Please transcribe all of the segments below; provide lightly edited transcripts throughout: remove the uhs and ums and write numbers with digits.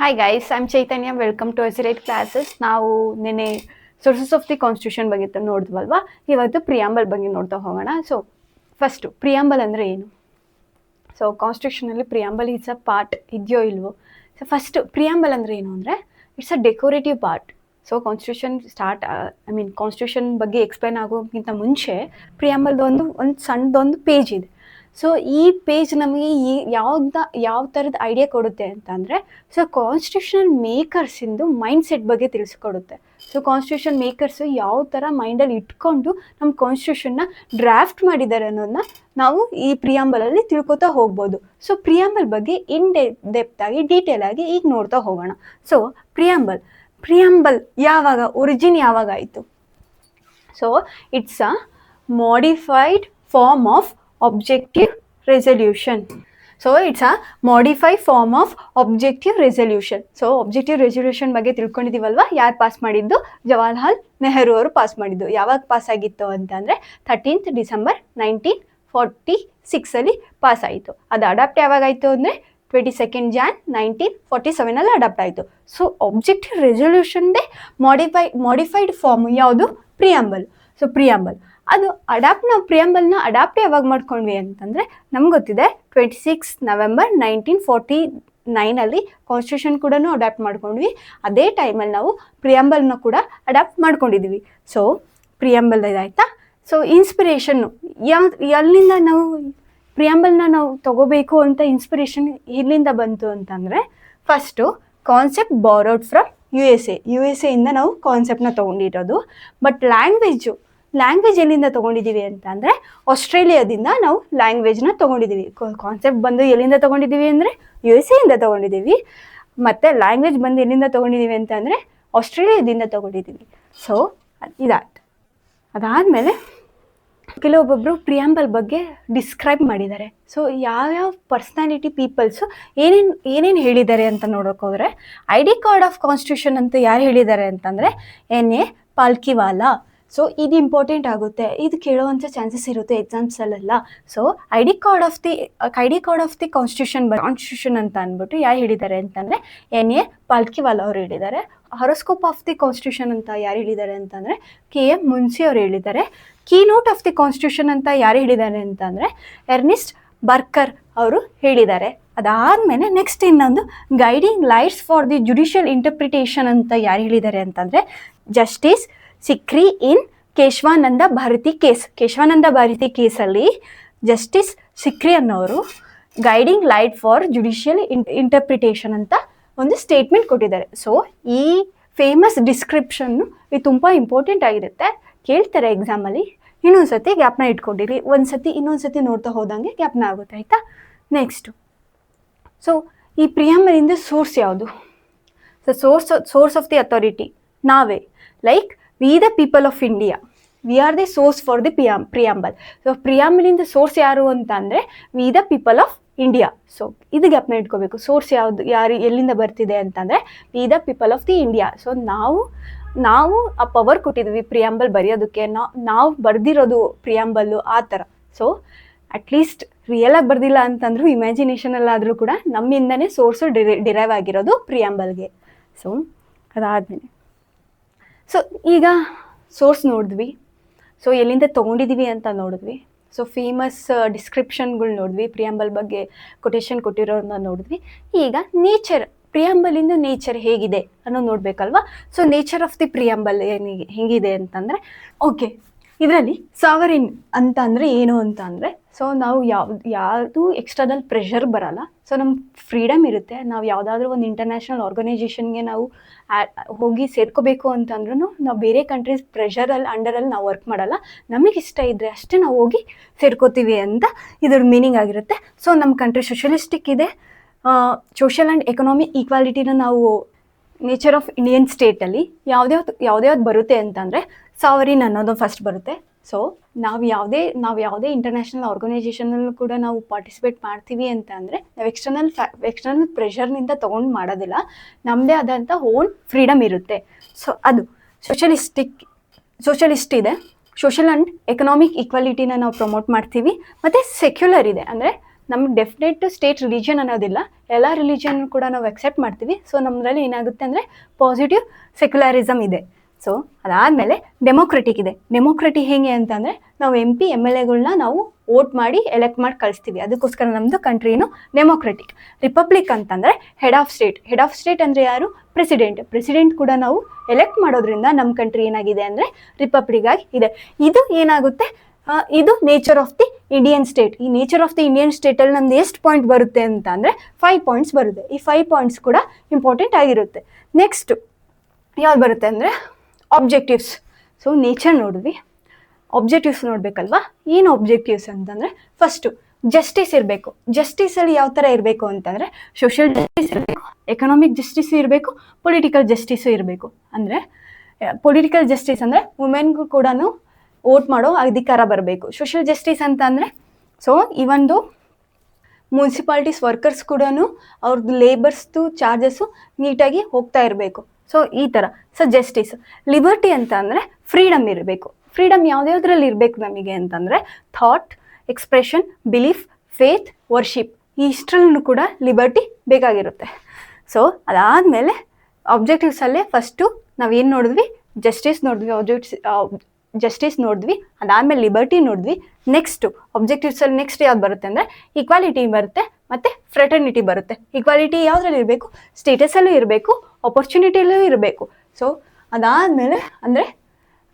Hi guys, I'm Chaitanya. Welcome to ಎಸಿರೇಟ್ classes. ನಾವು ನಿನ್ನೆ ಸೋರ್ಸಸ್ ಆಫ್ ದಿ ಕಾನ್ಸ್ಟಿಟ್ಯೂಷನ್ ಬಗ್ಗೆ ನೋಡಿದ್ವಲ್ವಾ. ಇವತ್ತು ಪ್ರಿಯಾಂಬಲ್ ಬಗ್ಗೆ ನೋಡ್ತಾ ಹೋಗೋಣ. ಸೊ ಫಸ್ಟು ಪ್ರಿಯಾಂಬಲ್ ಅಂದರೆ ಏನು? ಸೊ ಕಾನ್ಸ್ಟಿಟ್ಯೂಷನಲ್ಲಿ ಪ್ರಿಯಾಂಬಲ್ ಈಸ್ ಅ ಪಾರ್ಟ್ ಇದೆಯೋ ಇಲ್ವೋ? ಸೊ ಫಸ್ಟು ಪ್ರಿಯಾಂಬಲ್ ಅಂದರೆ ಏನು ಅಂದರೆ it's a decorative part. So constitution ಬಗ್ಗೆ ಎಕ್ಸ್ಪ್ಲೈನ್ ಆಗೋಕ್ಕಿಂತ ಮುಂಚೆ ಪ್ರಿಯಾಂಬಲ್ದೊಂದು ಸಣ್ಣದೊಂದು ಪೇಜ್ ಇದೆ. ಸೊ ಈ ಪೇಜ್ ನಮಗೆ ಯಾವ ಥರದ ಐಡಿಯಾ ಕೊಡುತ್ತೆ ಅಂತಂದರೆ, ಸೊ ಕಾನ್ಸ್ಟಿಟ್ಯೂಷನ್ ಮೇಕರ್ಸಿಂದು ಮೈಂಡ್ ಸೆಟ್ ಬಗ್ಗೆ ತಿಳಿಸ್ಕೊಡುತ್ತೆ. ಸೊ ಕಾನ್ಸ್ಟಿಟ್ಯೂಷನ್ ಮೇಕರ್ಸು ಯಾವ ಥರ ಮೈಂಡಲ್ಲಿ ಇಟ್ಕೊಂಡು ನಮ್ಮ ಕಾನ್ಸ್ಟಿಟ್ಯೂಷನ್ನ ಡ್ರಾಫ್ಟ್ ಮಾಡಿದ್ದಾರೆ ಅನ್ನೋದನ್ನ ನಾವು ಈ ಪ್ರಿಯಾಂಬಲಲ್ಲಿ ತಿಳ್ಕೊತಾ ಹೋಗ್ಬೋದು. ಸೊ ಪ್ರಿಯಾಂಬಲ್ ಬಗ್ಗೆ ಡೆಪ್ತಾಗಿ ಡೀಟೇಲ್ ಆಗಿ ಈಗ ನೋಡ್ತಾ ಹೋಗೋಣ. ಸೊ ಪ್ರಿಯಾಂಬಲ್ ಒರಿಜಿನ್ ಯಾವಾಗ ಆಯಿತು? So it's a modified form of objective resolution. So it's a modified form of objective resolution. So objective resolution ಬಗ್ಗೆ ತಿಳ್ಕೊಂಡಿದ್ದೀವಲ್ವಾ? ಯಾರು ಪಾಸ್ ಮಾಡಿದ್ದು? ಜವಾಹರ್ಲಾಲ್ ನೆಹರು ಅವರು ಪಾಸ್ ಮಾಡಿದ್ದು. ಯಾವಾಗ ಪಾಸ್ ಆಗಿತ್ತು ಅಂತಂದರೆ 13th December 1946 ಪಾಸ್ ಆಯಿತು. ಅದು ಅಡಾಪ್ಟ್ ಯಾವಾಗಾಯಿತು ಅಂದರೆ 22nd Jan 1947 ಅಡಾಪ್ಟ್ ಆಯಿತು. ಸೊ ಆಬ್ಜೆಕ್ಟಿವ್ ರೆಸೊಲ್ಯೂಷನ್ದೇ ಮಾಡಿಫೈಡ್ ಫಾರ್ಮ್ ಯಾವುದು? ಪ್ರಿಯಾಂಬಲ್. ಸೊ ಪ್ರಿಯಾಂಬಲ್ ಅದು ನಾವು ಪ್ರಿಯಾಂಬಲ್ನ ಅಡಾಪ್ಟ್ ಯಾವಾಗ ಮಾಡ್ಕೊಂಡ್ವಿ ಅಂತಂದರೆ, ನಮ್ಗೆ ಗೊತ್ತಿದೆ 26 November 1949 ಕಾನ್ಸ್ಟಿಟ್ಯೂಷನ್ ಕೂಡ ಅಡಾಪ್ಟ್ ಮಾಡ್ಕೊಂಡ್ವಿ. ಅದೇ ಟೈಮಲ್ಲಿ ನಾವು ಪ್ರಿಯಾಂಬಲ್ನ ಕೂಡ ಅಡಾಪ್ಟ್ ಮಾಡ್ಕೊಂಡಿದ್ದೀವಿ. ಸೊ ಪ್ರಿಯಾಂಬಲ್ ಇದಾಯ್ತಾ? ಸೊ ಇನ್ಸ್ಪಿರೇಷನ್ನು ಎಲ್ಲಿಂದ ನಾವು ಪ್ರಿಯಾಂಬಲ್ನ ನಾವು ತಗೋಬೇಕು ಅಂತ ಇನ್ಸ್ಪಿರೇಷನ್ ಎಲ್ಲಿಂದ ಬಂತು ಅಂತಂದರೆ, first concept borrowed from U S ಎಯಿಂದ ನಾವು ಕಾನ್ಸೆಪ್ಟ್ನ ತೊಗೊಂಡಿರೋದು. ಬಟ್ ಲ್ಯಾಂಗ್ವೇಜ್ ಎಲ್ಲಿಂದ ತೊಗೊಂಡಿದ್ದೀವಿ ಅಂತಂದರೆ, ಆಸ್ಟ್ರೇಲಿಯಾದಿಂದ ನಾವು ಲ್ಯಾಂಗ್ವೇಜ್ನ ತೊಗೊಂಡಿದ್ದೀವಿ. ಕಾನ್ಸೆಪ್ಟ್ ಬಂದು ಎಲ್ಲಿಂದ ತೊಗೊಂಡಿದ್ದೀವಿ ಅಂದರೆ USA ಇಂದ ತೊಗೊಂಡಿದ್ದೀವಿ. ಮತ್ತು ಲ್ಯಾಂಗ್ವೇಜ್ ಬಂದು ಎಲ್ಲಿಂದ ತೊಗೊಂಡಿದ್ದೀವಿ ಅಂತಂದರೆ ಆಸ್ಟ್ರೇಲಿಯಾದಿಂದ ತೊಗೊಂಡಿದ್ದೀವಿ. ಸೊ ಇದಾಯ್ತು. ಅದಾದಮೇಲೆ ಕೆಲವೊಬ್ಬೊಬ್ಬರು ಪ್ರಿಯಾಂಬಲ್ ಬಗ್ಗೆ ಡಿಸ್ಕ್ರೈಬ್ ಮಾಡಿದ್ದಾರೆ. ಸೊ ಯಾವ್ಯಾವ ಪರ್ಸ್ನಾಲಿಟಿ ಪೀಪಲ್ಸು ಏನೇನು ಹೇಳಿದ್ದಾರೆ ಅಂತ ನೋಡೋಕ್ಕೋದ್ರೆ, ID ಕಾರ್ಡ್ ಆಫ್ ಕಾನ್ಸ್ಟಿಟ್ಯೂಷನ್ ಅಂತ ಯಾರು ಹೇಳಿದ್ದಾರೆ ಅಂತಂದರೆ N.A. ಪಾಲ್ಕಿವಾಲಾ. ಸೊ ಇದು ಇಂಪಾರ್ಟೆಂಟ್ ಆಗುತ್ತೆ, ಇದು ಕೇಳುವಂಥ ಚಾನ್ಸಸ್ ಇರುತ್ತೆ ಎಕ್ಸಾಮ್ಸಲ್ಲೆಲ್ಲ. So I D card of the constitution ಅಂತ ಅಂದ್ಬಿಟ್ಟು ಯಾರು ಹೇಳಿದ್ದಾರೆ ಅಂತಂದರೆ N.A. ಪಾಲ್ಕಿವಾಲಾ ಅವರು ಹೇಳಿದ್ದಾರೆ. ಹಾರೋಸ್ಕೋಪ್ ಆಫ್ ದಿ ಕಾನ್ಸ್ಟಿಟ್ಯೂಷನ್ ಅಂತ ಯಾರು ಹೇಳಿದ್ದಾರೆ ಅಂತಂದರೆ K.M. ಮುನ್ಸಿ ಅವರು ಹೇಳಿದ್ದಾರೆ. ಕೀನೋಟ್ ಆಫ್ ದಿ ಕಾನ್ಸ್ಟಿಟ್ಯೂಷನ್ ಅಂತ ಯಾರು ಹೇಳಿದ್ದಾರೆ ಅಂತಂದರೆ ಎರ್ನಿಸ್ಟ್ ಬರ್ಕರ್ ಅವರು ಹೇಳಿದ್ದಾರೆ. ಅದಾದಮೇಲೆ ನೆಕ್ಸ್ಟ್ ಇನ್ನೊಂದು guiding lights for the judicial interpretation ಅಂತ ಯಾರು ಹೇಳಿದ್ದಾರೆ ಅಂತಂದರೆ ಜಸ್ಟಿಸ್ ಸಿಕ್ರಿ ಇನ್ ಕೇಶವಾನಂದ ಭಾರತಿ ಕೇಸಲ್ಲಿ ಜಸ್ಟಿಸ್ ಸಿಕ್ರಿ ಅನ್ನೋರು guiding light for judicial interpretation ಅಂತ ಒಂದು ಸ್ಟೇಟ್ಮೆಂಟ್ ಕೊಟ್ಟಿದ್ದಾರೆ. ಸೊ ಈ ಫೇಮಸ್ ಡಿಸ್ಕ್ರಿಪ್ಷನ್ನು ಇದು ತುಂಬ ಇಂಪಾರ್ಟೆಂಟ್ ಆಗಿರುತ್ತೆ, ಕೇಳ್ತಾರೆ ಎಕ್ಸಾಮಲ್ಲಿ. ಇನ್ನೊಂದು ಸತಿ ಗ್ಯಾಪ್ನ ಇಟ್ಕೊಂಡಿರಿ, ಇನ್ನೊಂದು ಸತಿ ನೋಡ್ತಾ ಹೋದಂಗೆ ಗ್ಯಾಪ್ನ ಆಗುತ್ತೆ, ಆಯಿತಾ? ನೆಕ್ಸ್ಟು, ಸೊ ಈ ಪ್ರಿಯಾಂಬಲಿಂದ ಸೋರ್ಸ್ ಯಾವುದು? So source of the authority ನಾವೇ, like we the people of India, we are the source for the preamble. So ಪ್ರಿಯಾಂಬಲಿಂದ ಸೋರ್ಸ್ ಯಾರು ಅಂತ ಅಂದರೆ we the people of India. So ಇದು ಗ್ಯಾಪ್ನ ಇಟ್ಕೋಬೇಕು. ಸೋರ್ಸ್ ಎಲ್ಲಿಂದ ಬರ್ತಿದೆ ಅಂತಂದರೆ we the people of the India. So ನಾವು ಆ ಪವರ್ ಕೊಟ್ಟಿದ್ವಿ ಪ್ರಿಯಾಂಬಲ್ ಬರೆಯೋದಕ್ಕೆ, ನಾವು ಬರೆದಿರೋದು ಪ್ರಿಯಾಂಬಲ್ಲು ಆ ಥರ. ಸೊ ಅಟ್ಲೀಸ್ಟ್ ರಿಯಲಾಗಿ ಬರ್ದಿಲ್ಲ ಅಂತಂದ್ರೂ ಇಮ್ಯಾಜಿನೇಷನಲ್ಲಾದರೂ ಕೂಡ ನಮ್ಮಿಂದನೇ ಸೋರ್ಸು ಡಿರೈವ್ ಆಗಿರೋದು ಪ್ರಿಯಾಂಬಲ್ಗೆ. ಸೊ ಅದಾದಮೇಲೆ ಸೊ ಈಗ ಸೋರ್ಸ್ ನೋಡಿದ್ವಿ, ಸೊ ಎಲ್ಲಿಂದ ತೊಗೊಂಡಿದ್ದೀವಿ ಅಂತ ನೋಡಿದ್ವಿ, ಸೊ ಫೇಮಸ್ ಡಿಸ್ಕ್ರಿಪ್ಷನ್ಗಳು ನೋಡಿದ್ವಿ, ಪ್ರಿಯಾಂಬಲ್ ಬಗ್ಗೆ ಕೊಟೇಶನ್ ಕೊಟ್ಟಿರೋದನ್ನ ನೋಡಿದ್ವಿ. ಈಗ ಪ್ರಿಯಾಂಬಲಿಂದ ನೇಚರ್ ಹೇಗಿದೆ ಅನ್ನೋದು ನೋಡಬೇಕಲ್ವಾ? So nature of the preamble ಹೇಗಿದೆ ಅಂತಂದರೆ, ಓಕೆ, ಇದರಲ್ಲಿ ಸಾವರಿನ್ ಅಂತ ಅಂದರೆ ಏನು ಅಂತ ಅಂದರೆ, ಸೊ ನಾವು ಯಾವುದು ಎಕ್ಸ್ಟರ್ನಲ್ ಪ್ರೆಷರ್ ಬರಲ್ಲ. ಸೊ ನಮ್ಮ ಫ್ರೀಡಮ್ ಇರುತ್ತೆ. ನಾವು ಯಾವುದಾದ್ರೂ ಒಂದು ಇಂಟರ್ನ್ಯಾಷನಲ್ ಆರ್ಗನೈಜೇಷನ್ಗೆ ನಾವು ಹೋಗಿ ಸೇರ್ಕೋಬೇಕು ಅಂತಂದ್ರೂ ನಾವು ಬೇರೆ ಕಂಟ್ರೀಸ್ ಅಂಡರಲ್ಲಿ ನಾವು ವರ್ಕ್ ಮಾಡಲ್ಲ. ನಮಗೆ ಇಷ್ಟ ಇದ್ದರೆ ಅಷ್ಟೇ ನಾವು ಹೋಗಿ ಸೇರ್ಕೋತೀವಿ ಅಂತ ಇದ್ರ ಮೀನಿಂಗ್ ಆಗಿರುತ್ತೆ. ಸೊ ನಮ್ಮ ಕಂಟ್ರಿ ಸೋಷಲಿಸ್ಟಿಕ್ ಇದೆ. ಸೋಷಿಯಲ್ ಆ್ಯಂಡ್ ಎಕನಾಮಿಕ್ ಈಕ್ವಾಲಿಟಿನ ನಾವು ನೇಚರ್ ಆಫ್ ಇಂಡಿಯನ್ ಸ್ಟೇಟಲ್ಲಿ ಯಾವ್ದ್ಯಾವ್ದು ಬರುತ್ತೆ ಅಂತಂದರೆ ಸಾವರಿನ್ ಅನ್ನೋದು ಫಸ್ಟ್ ಬರುತ್ತೆ. ಸೊ ನಾವು ಯಾವುದೇ ಇಂಟರ್ನ್ಯಾಷನಲ್ ಆರ್ಗನೈಜೇಷನಲ್ಲೂ ಕೂಡ ನಾವು ಪಾರ್ಟಿಸಿಪೇಟ್ ಮಾಡ್ತೀವಿ ಅಂತ ಅಂದರೆ ನಾವು ಎಕ್ಸ್ಟರ್ನಲ್ ಪ್ರೆಷರ್ನಿಂದ ತೊಗೊಂಡು ಮಾಡೋದಿಲ್ಲ, ನಮ್ಮದೇ ಆದಂಥ ಓನ್ ಫ್ರೀಡಮ್ ಇರುತ್ತೆ. ಸೊ ಅದು ಸೋಷಲಿಸ್ಟ್ ಇದೆ. ಸೋಷಿಯಲ್ ಆ್ಯಂಡ್ ಎಕನಾಮಿಕ್ ಈಕ್ವಾಲಿಟಿನ ನಾವು ಪ್ರಮೋಟ್ ಮಾಡ್ತೀವಿ. ಮತ್ತು ಸೆಕ್ಯುಲರ್ ಇದೆ, ಅಂದರೆ ನಮ್ಗೆ ಡೆಫಿನೆಟ್ ಸ್ಟೇಟ್ ರಿಲಿಜನ್ ಅನ್ನೋದಿಲ್ಲ, ಎಲ್ಲ ರಿಲಿಜನ್ ಕೂಡ ನಾವು ಅಕ್ಸೆಪ್ಟ್ ಮಾಡ್ತೀವಿ. ಸೊ ನಮ್ಮದ್ರಲ್ಲಿ ಏನಾಗುತ್ತೆ ಅಂದರೆ ಪಾಸಿಟಿವ್ ಸೆಕ್ಯುಲರಿಸಮ್ ಇದೆ. ಸೊ ಅದಾದಮೇಲೆ ಡೆಮೋಕ್ರೆಟಿಕ್ ಇದೆ. ಡೆಮೋಕ್ರೆಟಿಕ್ ಹೇಗೆ ಅಂತಂದರೆ ನಾವು MP MLAಗಳನ್ನ ನಾವು ವೋಟ್ ಮಾಡಿ ಎಲೆಕ್ಟ್ ಮಾಡಿ ಕಳಿಸ್ತೀವಿ, ಅದಕ್ಕೋಸ್ಕರ ನಮ್ಮದು ಕಂಟ್ರಿನು ಡೆಮೋಕ್ರೆಟಿಕ್. ರಿಪಬ್ಲಿಕ್ ಅಂತಂದರೆ head of state. Head of state ಅಂದರೆ ಯಾರು? ಪ್ರೆಸಿಡೆಂಟ್ ಕೂಡ ನಾವು ಎಲೆಕ್ಟ್ ಮಾಡೋದ್ರಿಂದ ನಮ್ಮ ಕಂಟ್ರಿ ಏನಾಗಿದೆ ಅಂದರೆ ರಿಪಬ್ಲಿಕ್ ಆಗಿ ಇದೆ. ಇದು ಏನಾಗುತ್ತೆ, ಇದು nature of the Indian state. ಈ ನೇಚರ್ ಆಫ್ ದಿ ಇಂಡಿಯನ್ ಸ್ಟೇಟಲ್ಲಿ ನಮ್ದು ಎಷ್ಟು ಪಾಯಿಂಟ್ ಬರುತ್ತೆ ಅಂತ ಅಂದರೆ 5 ಪಾಯಿಂಟ್ಸ್ ಬರುತ್ತೆ. ಈ 5 ಪಾಯಿಂಟ್ಸ್ ಕೂಡ ಇಂಪಾರ್ಟೆಂಟ್ ಆಗಿರುತ್ತೆ. ನೆಕ್ಸ್ಟ್ ಯಾವ್ದು ಬರುತ್ತೆ ಅಂದರೆ ಆಬ್ಜೆಕ್ಟಿವ್ಸ್. ಸೊ ನೇಚರ್ ನೋಡಿದ್ವಿ, ಆಬ್ಜೆಕ್ಟಿವ್ಸ್ ನೋಡಬೇಕಲ್ವಾ. ಏನು ಆಬ್ಜೆಕ್ಟಿವ್ಸ್ ಅಂತಂದರೆ ಫಸ್ಟು ಜಸ್ಟಿಸ್ ಇರಬೇಕು. ಜಸ್ಟಿಸಲ್ಲಿ ಯಾವ ಥರ ಇರಬೇಕು ಅಂತಂದರೆ ಸೋಷಿಯಲ್ ಜಸ್ಟಿಸ್ ಇರಬೇಕು, ಎಕನಾಮಿಕ್ ಜಸ್ಟಿಸ್ ಇರಬೇಕು, ಪೊಲಿಟಿಕಲ್ ಜಸ್ಟಿಸು ಇರಬೇಕು. ಅಂದರೆ ಪೊಲಿಟಿಕಲ್ ಜಸ್ಟಿಸ್ ಅಂದರೆ ವುಮೆನ್ಗೂ ಕೂಡ ವೋಟ್ ಮಾಡೋ ಅಧಿಕಾರ ಬರಬೇಕು. ಸೋಷಿಯಲ್ ಜಸ್ಟಿಸ್ ಅಂತ ಅಂದರೆ ಸೊ ಈ ಒಂದು ಮುನ್ಸಿಪಾಲ್ಟೀಸ್ ವರ್ಕರ್ಸ್ ಕೂಡ ಅವ್ರದ್ದು ಲೇಬರ್ಸ್ದು ಚಾರ್ಜಸ್ಸು ನೀಟಾಗಿ ಹೋಗ್ತಾ ಇರಬೇಕು. ಸೊ ಈ ಥರ. So justice. ಲಿಬರ್ಟಿ ಅಂತ ಅಂದರೆ ಫ್ರೀಡಮ್ ಇರಬೇಕು. ಫ್ರೀಡಮ್ ಯಾವುದ್ಯಾವುದ್ರಲ್ಲಿ ಇರಬೇಕು ನಮಗೆ ಅಂತಂದರೆ thought, expression, belief, faith, worship, ಈ ಇಷ್ಟರಲ್ಲೂ ಕೂಡ ಲಿಬರ್ಟಿ ಬೇಕಾಗಿರುತ್ತೆ. ಸೊ ಅದಾದಮೇಲೆ ಆಬ್ಜೆಕ್ಟಿವ್ಸಲ್ಲೇ ಫಸ್ಟು ನಾವೇನು ನೋಡಿದ್ವಿ, ಜಸ್ಟಿಸ್ ನೋಡಿದ್ವಿ, ಜಸ್ಟಿಸ್ ನೋಡಿದ್ವಿ, ಅದಾದಮೇಲೆ ಲಿಬರ್ಟಿ ನೋಡಿದ್ವಿ. ನೆಕ್ಸ್ಟು ಆಬ್ಜೆಕ್ಟಿವ್ಸಲ್ಲಿ ನೆಕ್ಸ್ಟ್ ಯಾವ್ದು ಬರುತ್ತೆ ಅಂದರೆ ಈಕ್ವಾಲಿಟಿ ಬರುತ್ತೆ ಮತ್ತು ಫ್ರೆಟರ್ನಿಟಿ ಬರುತ್ತೆ. ಈಕ್ವಾಲಿಟಿ ಯಾವುದ್ರಲ್ಲಿ ಇರಬೇಕು? ಸ್ಟೇಟಸಲ್ಲೂ ಇರಬೇಕು, ಆಪರ್ಚುನಿಟಿಯಲ್ಲೂ ಇರಬೇಕು. ಸೊ ಅದಾದಮೇಲೆ ಅಂದರೆ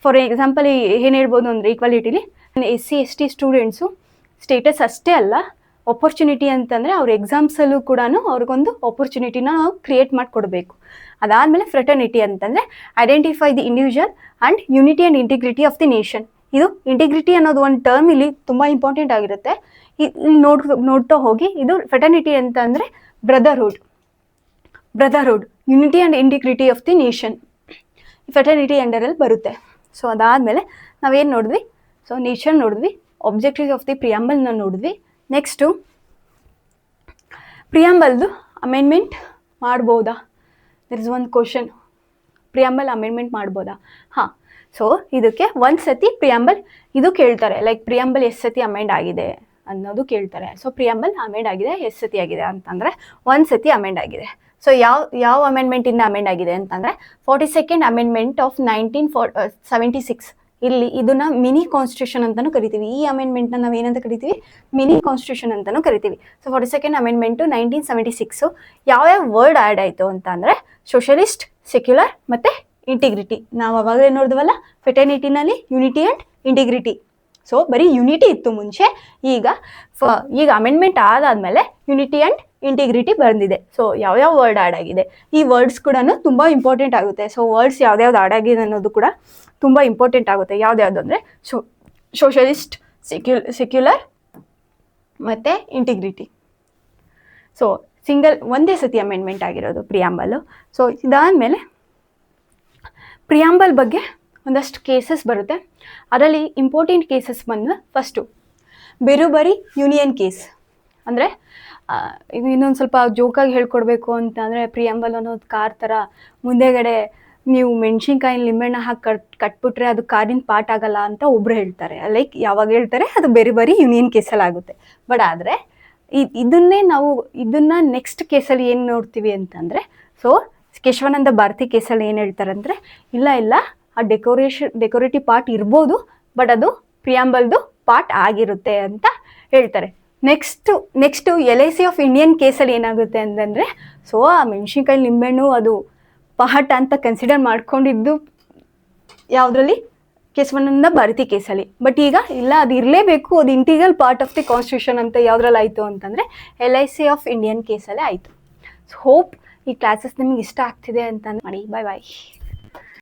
ಫಾರ್ ಎಕ್ಸಾಂಪಲ್ ಏನು ಹೇಳ್ಬೋದು ಅಂದರೆ ಈಕ್ವಾಲಿಟಿಲಿ SC ST ಸ್ಟೂಡೆಂಟ್ಸು ಸ್ಟೇಟಸ್ ಅಷ್ಟೇ ಅಲ್ಲ, ಆಪರ್ಚುನಿಟಿ ಅಂತಂದರೆ ಅವ್ರ ಎಕ್ಸಾಮ್ಸಲ್ಲೂ ಕೂಡ ಅವ್ರಿಗೊಂದು ಆಪರ್ಚುನಿಟಿನ ನಾವು ಕ್ರಿಯೇಟ್ ಮಾಡಿಕೊಡ್ಬೇಕು. ಅದಾದಮೇಲೆ ಫ್ರೆಟರ್ನಿಟಿ ಅಂತಂದರೆ identify the individual and unity and integrity of the nation. ಇದು ಇಂಟಿಗ್ರಿಟಿ ಅನ್ನೋದು ಒಂದು ಟರ್ಮ್ ಇಲ್ಲಿ ತುಂಬ ಇಂಪಾರ್ಟೆಂಟ್ ಆಗಿರುತ್ತೆ. ಇಲ್ಲಿ ನೋಡ್ತಾ ಹೋಗಿ. ಇದು ಫ್ರೆಟರ್ನಿಟಿ ಅಂತ ಅಂದರೆ brotherhood, unity and integrity of the nation, fraternity ಅಂಡರಲ್ಲಿ ಬರುತ್ತೆ. ಸೊ ಅದಾದಮೇಲೆ ನಾವೇನು ನೋಡಿದ್ವಿ, ಸೊ ನೇಚರ್ ನೋಡಿದ್ವಿ, ಆಬ್ಜೆಕ್ಟಿವ್ಸ್ ಆಫ್ ದಿ ಪ್ರಿಯಾಂಬಲ್ನ ನೋಡಿದ್ವಿ. ನೆಕ್ಸ್ಟು ಪ್ರಿಯಾಂಬಲ್ದು ಅಮೆಂಡ್ಮೆಂಟ್ ಮಾಡ್ಬೋದಾ? There is one question, preamble amendment ಮಾಡ್ಬೋದಾ? ಹಾಂ. ಸೊ ಇದಕ್ಕೆ ಒಂದು ಸತಿ ಪ್ರಿಯಾಂಬಲ್ ಇದು ಕೇಳ್ತಾರೆ, ಲೈಕ್ ಪ್ರಿಯಾಂಬಲ್ ಎಷ್ಟು ಸತಿ ಅಮೆಂಡ್ ಆಗಿದೆ ಅನ್ನೋದು ಕೇಳ್ತಾರೆ. ಸೊ ಪ್ರಿಯಾಂಬಲ್ ಅಮೆಂಡ್ ಆಗಿದೆ ಎಷ್ಟು ಸತಿ ಆಗಿದೆ ಅಂತಂದರೆ 1 ಸತಿ ಅಮೆಂಡ್ ಆಗಿದೆ. ಸೊ ಯಾವ ಅಮೆಂಡ್ಮೆಂಟಿಂದ ಅಮೆಂಡ್ ಆಗಿದೆ ಅಂತಂದರೆ 42nd ಅಮೆಂಡ್ಮೆಂಟ್ ಆಫ್ 1976. ಇಲ್ಲಿ ಇದನ್ನ ಮಿನಿ ಕಾನ್ಸ್ಟಿಟ್ಯೂಷನ್ ಅಂತಲೂ ಕರಿತೀವಿ. ಈ ಅಮೆಂಡ್ಮೆಂಟ್ನ ನಾವು ಏನಂತ ಕರಿತೀವಿ? ಮಿನಿ ಕಾನ್ಸ್ಟಿಟ್ಯೂಷನ್ ಅಂತಲೂ ಕರಿತೀವಿ. So 42nd amendment 1976. ಯಾವ್ಯಾವ ವರ್ಡ್ ಆ್ಯಡ್ ಆಯಿತು ಅಂತ ಅಂದರೆ ಸೋಷಲಿಸ್ಟ್, ಸೆಕ್ಯುಲರ್ ಮತ್ತು ಇಂಟಿಗ್ರಿಟಿ. ನಾವು ಅವಾಗಲೇ ನೋಡಿದ್ವಲ್ಲ ಫೆಟರ್ನಿಟಿನಲ್ಲಿ ಯುನಿಟಿ ಆ್ಯಂಡ್ ಇಂಟಿಗ್ರಿಟಿ. ಸೊ ಬರೀ ಯುನಿಟಿ ಇತ್ತು ಮುಂಚೆ, ಈಗ ಅಮೆಂಡ್ಮೆಂಟ್ ಆದಾದಮೇಲೆ ಯುನಿಟಿ ಆ್ಯಂಡ್ ಇಂಟಿಗ್ರಿಟಿ ಬಂದಿದೆ. ಸೊ ಯಾವ್ಯಾವ ವರ್ಡ್ ಆ್ಯಡ್ ಆಗಿದೆ, ಈ ವರ್ಡ್ಸ್ ಕೂಡ ತುಂಬ ಇಂಪಾರ್ಟೆಂಟ್ ಆಗುತ್ತೆ. ಸೊ ವರ್ಡ್ಸ್ ಯಾವ್ದ್ಯಾವ್ದು ಆ್ಯಡ್ ಆಗಿದೆ ಅನ್ನೋದು ಕೂಡ ತುಂಬ ಇಂಪಾರ್ಟೆಂಟ್ ಆಗುತ್ತೆ. ಯಾವ್ದ್ಯಾವುದು ಅಂದರೆ ಸೋಷಲಿಸ್ಟ್, ಸೆಕ್ಯುಲರ್ ಮತ್ತು ಇಂಟಿಗ್ರಿಟಿ. ಸೊ ಒಂದೇ ಸತಿ ಅಮೆಂಡ್ಮೆಂಟ್ ಆಗಿರೋದು ಪ್ರಿಯಾಂಬಲ್. ಸೊ ಇದಾದಮೇಲೆ ಪ್ರಿಯಾಂಬಲ್ ಬಗ್ಗೆ ಒಂದಷ್ಟು ಕೇಸಸ್ ಬರುತ್ತೆ. ಅದರಲ್ಲಿ ಇಂಪಾರ್ಟೆಂಟ್ ಕೇಸಸ್ ಬಂದು ಫಸ್ಟು ಬೆರುಬರಿ ಯೂನಿಯನ್ ಕೇಸ್. ಅಂದರೆ ಇನ್ನೊಂದು ಸ್ವಲ್ಪ ಜೋಕಾಗಿ ಹೇಳ್ಕೊಡ್ಬೇಕು ಅಂತ ಅಂದರೆ ಪ್ರಿಯಾಂಬಲ್ ಅನ್ನೋದು ಕಾರ್ ಥರ ಮುಂದೆಗಡೆ ನೀವು ಮೆಣಸಿನ್ಕಾಯಿ ಲಿಂಬೆಹಣ್ಣು ಹಾಕಿ ಕಟ್ಬಿಟ್ರೆ ಅದು ಕಾರಿನ ಪಾರ್ಟ್ ಆಗಲ್ಲ ಅಂತ ಒಬ್ರು ಹೇಳ್ತಾರೆ. ಲೈಕ್ ಯಾವಾಗ ಹೇಳ್ತಾರೆ ಅದು ಬೆರುಬರಿ ಯೂನಿಯನ್ ಕೇಸಲ್ಲಿ ಆಗುತ್ತೆ. ಬಟ್ ಆದರೆ ಇದನ್ನ ನೆಕ್ಸ್ಟ್ ಕೇಸಲ್ಲಿ ಏನು ನೋಡ್ತೀವಿ ಅಂತಂದರೆ, ಸೊ ಕೇಶವಾನಂದ ಭಾರತಿ ಕೇಸಲ್ಲಿ ಏನು ಹೇಳ್ತಾರೆ ಅಂದರೆ ಇಲ್ಲ ಆ ಡೆಕೋರೇಟಿವ್ ಪಾರ್ಟ್ ಇರ್ಬೋದು, ಬಟ್ ಅದು ಪ್ರಿಯಾಂಬಲ್ದು ಪಾರ್ಟ್ ಆಗಿರುತ್ತೆ ಅಂತ ಹೇಳ್ತಾರೆ. ನೆಕ್ಸ್ಟು LIC ಆಫ್ ಇಂಡಿಯನ್ ಕೇಸಲ್ಲಿ ಏನಾಗುತ್ತೆ ಅಂತಂದರೆ, ಸೊ ಆ ಮೆಣಸಿನ್ಕಾಯಿ ಲಿಂಬೆಹಣ್ಣು ಅದು ಪಾರ್ಟ್ ಅಂತ ಕನ್ಸಿಡರ್ ಮಾಡ್ಕೊಂಡಿದ್ದು ಯಾವುದರಲ್ಲಿ? ಕೇಶವಾನಂದ ಭಾರತಿ ಕೇಸಲ್ಲಿ. ಬಟ್ ಈಗ ಇಲ್ಲ, ಅದು ಇರಲೇಬೇಕು, ಅದು integral part of the constitution ಅಂತ ಯಾವುದ್ರಲ್ಲಿ ಆಯಿತು ಅಂತಂದರೆ LIC ಆಫ್ ಇಂಡಿಯನ್ ಕೇಸಲ್ಲೇ ಆಯಿತು. ಸೊ ಹೋಪ್ ಈ ಕ್ಲಾಸಸ್ ನಿಮಗೆ ಇಷ್ಟ ಆಗ್ತಿದೆ ಅಂತ ಮಾಡಿ. ಬಾಯ್.